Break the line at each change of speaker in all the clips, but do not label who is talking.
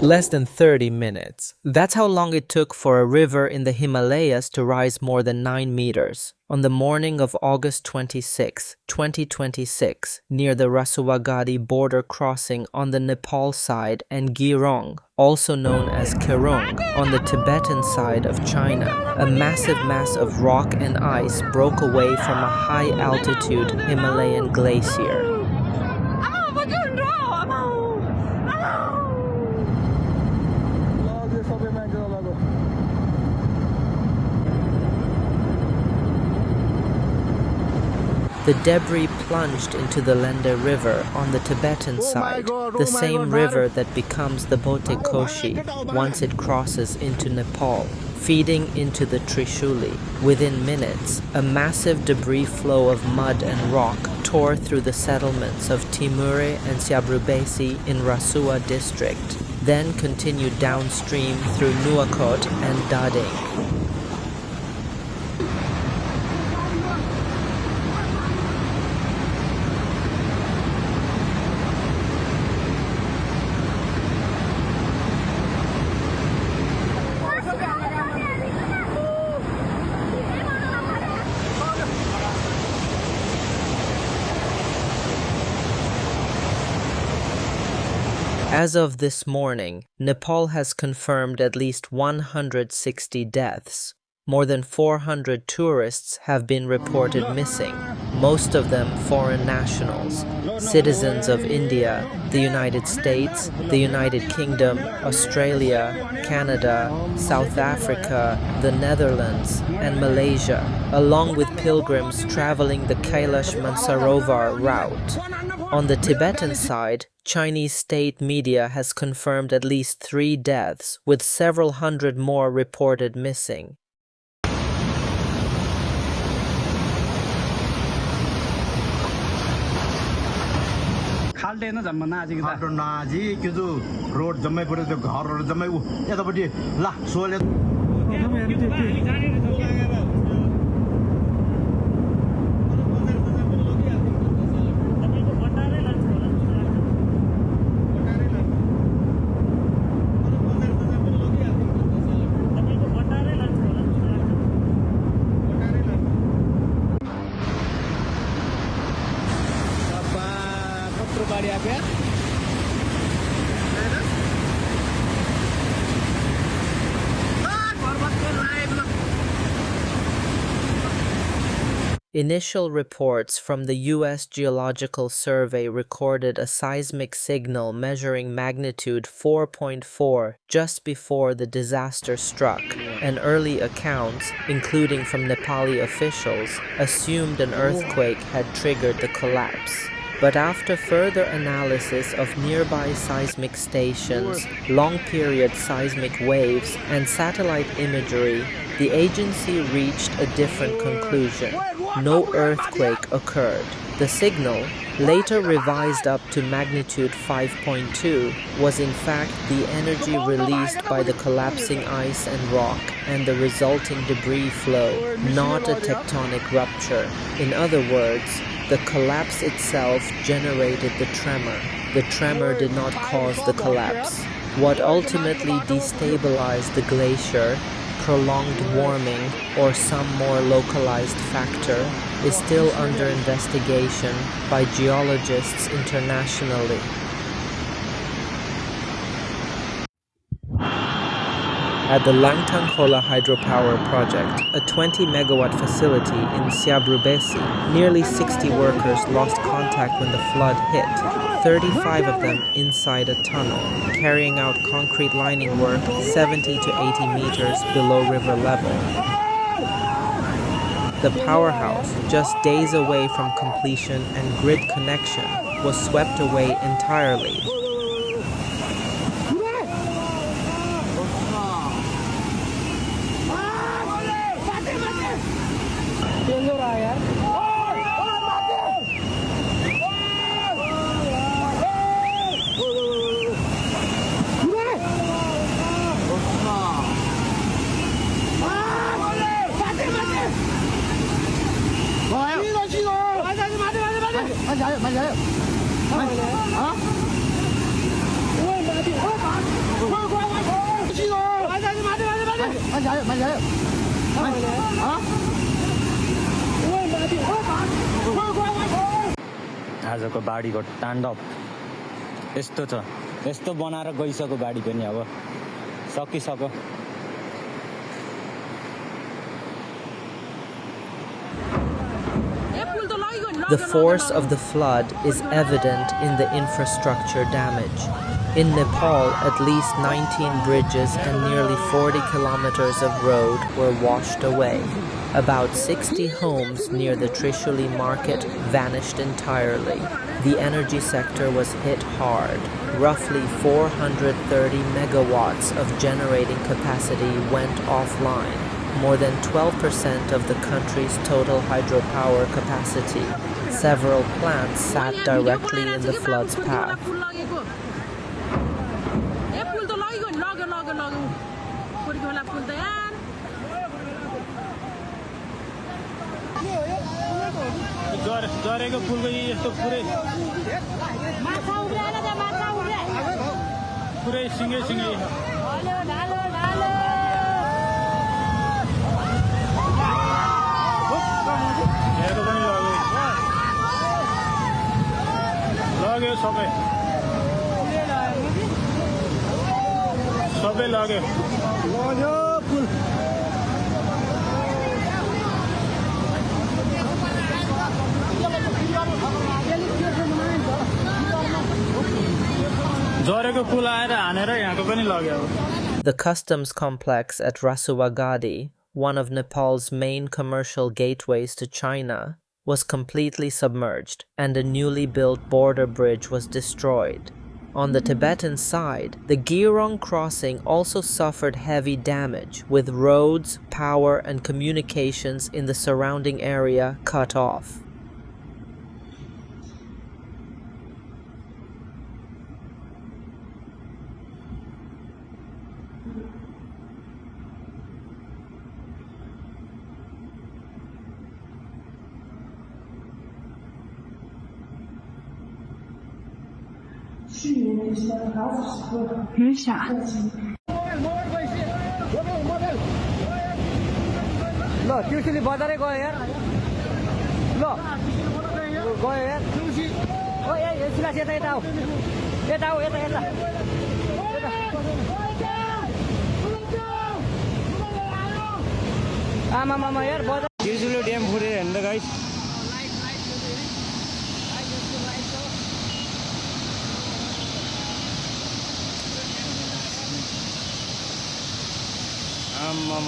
Less than 30 minutes. That's how long it took for a river in the Himalayas to rise more than 9 meters. On the morning of August 26, 2026, near the Rasuwagadhi border crossing on the Nepal side and Gyirong, also known as Gyirong, on the Tibetan side of China, a massive mass of rock and ice broke away from a high-altitude Himalayan glacier. The debris plunged into the Lenda River on the Tibetan side, the same river that becomes the Bote Koshi once it crosses into Nepal, feeding into the Trishuli. Within minutes, a massive debris flow of mud and rock tore through the settlements of Timure and Syabrubesi in Rasua district, then continued downstream through Nuakot and Dading. As of this morning, Nepal has confirmed at least 160 deaths. More than 400 tourists have been reported missing, most of them foreign nationals, citizens of India, the United States, the United Kingdom, Australia, Canada, South Africa, the Netherlands, and Malaysia, along with pilgrims traveling the Kailash Mansarovar route. On the Tibetan side, Chinese state media has confirmed at least 3 deaths, with several hundred more reported missing. Initial reports from the U.S. Geological Survey recorded a seismic signal measuring magnitude 4.4 just before the disaster struck, and early accounts, including from Nepali officials, assumed an earthquake had triggered the collapse. But after further analysis of nearby seismic stations, long-period seismic waves, and satellite imagery, the agency reached a different conclusion. No earthquake occurred. The signal, later revised up to magnitude 5.2, was in fact the energy released by the collapsing ice and rock and the resulting debris flow, not a tectonic rupture. In other words, the collapse itself generated the tremor. The tremor did not cause the collapse. What ultimately destabilized the glacier, prolonged warming, or some more localized factor, is still under investigation by geologists internationally. At the Langtanghola hydropower project, a 20-megawatt facility in Syabrubesi, nearly 60 workers lost contact when the flood hit, 35 of them inside a tunnel, carrying out concrete lining work 70 to 80 meters below river level. The powerhouse, just days away from completion and grid connection, was swept away entirely.
आजको बाढीको ताण्डव यस्तो छ यस्तो बनाएर गइसक्यो बाढी पनि अब सकिसक्यो
The force of the flood is evident in the infrastructure damage. In Nepal, at least 19 bridges and nearly 40 kilometers of road were washed away. About 60 homes near the Trishuli market vanished entirely. The energy sector was hit hard. Roughly 430 megawatts of generating capacity went offline, more than 12% of the country's total hydropower capacity. Several plants sat directly in the flood's path.
सबै लाग्यो झरेको पुल आएर हानेर यहाँको पनि लाग्यो
The customs complex at Rasuwagadhi, one of Nepal's main commercial gateways to China, was completely submerged, and a newly built border bridge was destroyed. On the Tibetan side, the Gyirong crossing also suffered heavy damage, with roads, power, and communications in the surrounding area cut off.
ल त्रिशुली बजारै गयो यार ल गयो यार ओ ए Silas यता यता आऊ यता आऊ यता यता आमा मामा यार बजार त्रिशुली ड्याम फुटेर हेर्नु गाइस आमा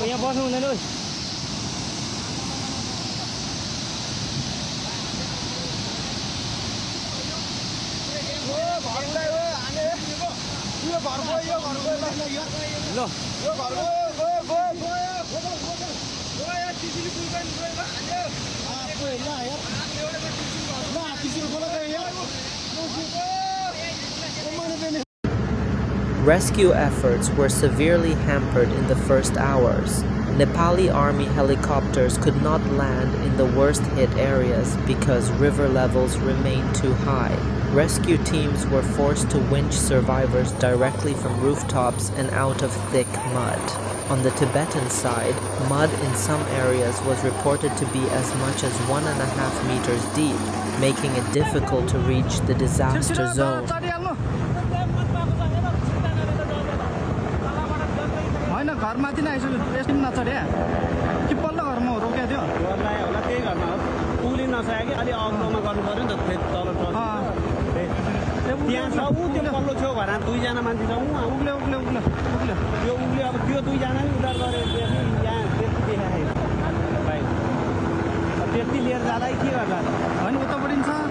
यहाँ बस्नु हुँदैन ओइ
Rescue efforts were severely hampered in the first hours. Nepali army helicopters could not land in the worst-hit areas because river levels remained too high. Rescue teams were forced to winch survivors directly from rooftops and out of thick mud. On the Tibetan side, mud in some areas was reported to be as much as 1.5 meters deep, making it difficult to reach the disaster zone.
घरमाथि नै आइसक्यो यसले नचढ्या कि पल्लो घरमा हो रोक्या थियो घरलाई होला त्यही घरमा हो पुलि नसके अलि अग्लोमा गर्नु पर्यो नि त फेरि तल त्यहाँ छ उ त्यो पल्लो छेउ घर दुईजना मान्छे छ उग्ले उग्ले उग्ले उग्ले त्यो उग्ले अब त्यो दुईजना नि उद्धार गरे यहाँ त्यति देखायो भाइ त्यति लिएर जाँदा के गर्दा होइन उतापट्टि छ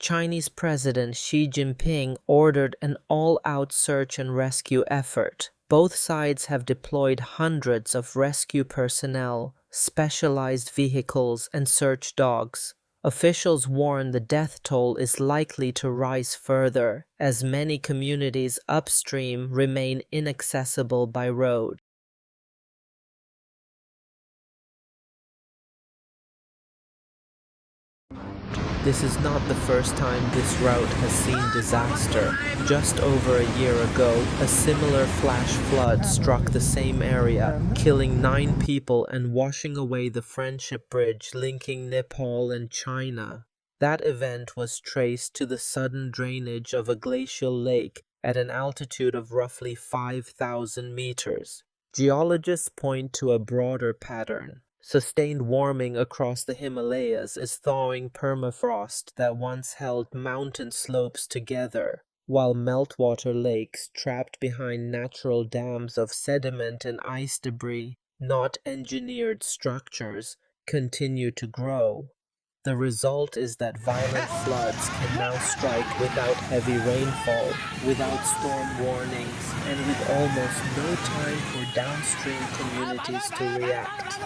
Chinese President Xi Jinping ordered an all-out search and rescue effort. Both sides have deployed hundreds of rescue personnel, specialized vehicles, and search dogs. Officials warn the death toll is likely to rise further, as many communities upstream remain inaccessible by road. This is not the first time this route has seen disaster. Just over a year ago, a similar flash flood struck the same area, killing 9 people and washing away the friendship bridge linking Nepal and China. That event was traced to the sudden drainage of a glacial lake at an altitude of roughly 5,000 meters. Geologists point to a broader pattern. Sustained warming across the Himalayas is thawing permafrost that once held mountain slopes together, while meltwater lakes trapped behind natural dams of sediment and ice debris, not engineered structures, continue to grow. The result is that violent floods can now strike without heavy rainfall, without storm warnings, and with almost no time for downstream communities to react.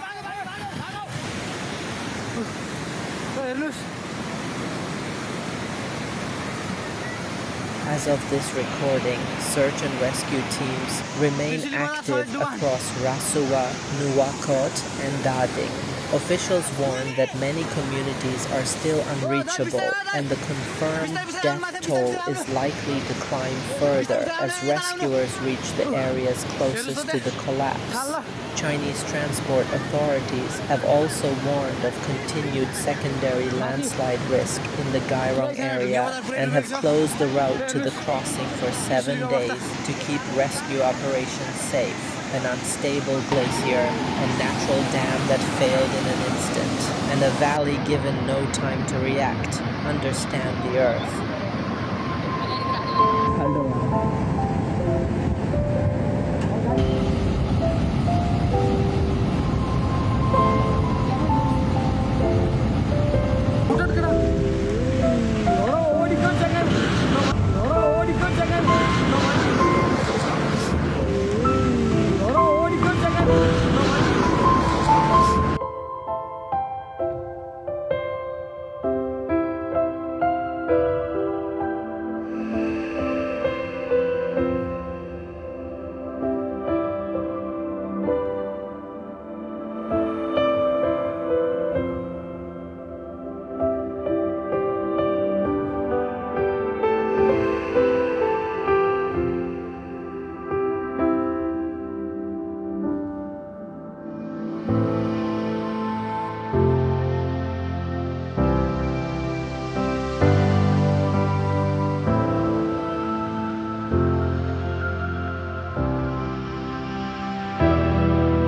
As of this recording, search and rescue teams remain active across Rasuwa, Nuwakot, and Dading. Officials warn that many communities are still unreachable, and the confirmed death toll is likely to climb further as rescuers reach the areas closest to the collapse. Chinese transport authorities have also warned of continued secondary landslide risk in the Gyirong area and have closed the route to the crossing for 7 days to keep rescue operations safe. An unstable glacier, a natural dam that failed in an instant, and a valley given no time to react. Understand the earth.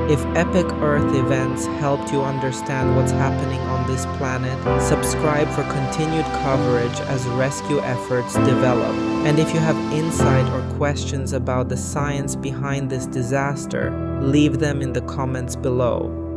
If epic Earth events helped you understand what's happening on this planet, subscribe for continued coverage as rescue efforts develop. And if you have insight or questions about the science behind this disaster, leave them in the comments below.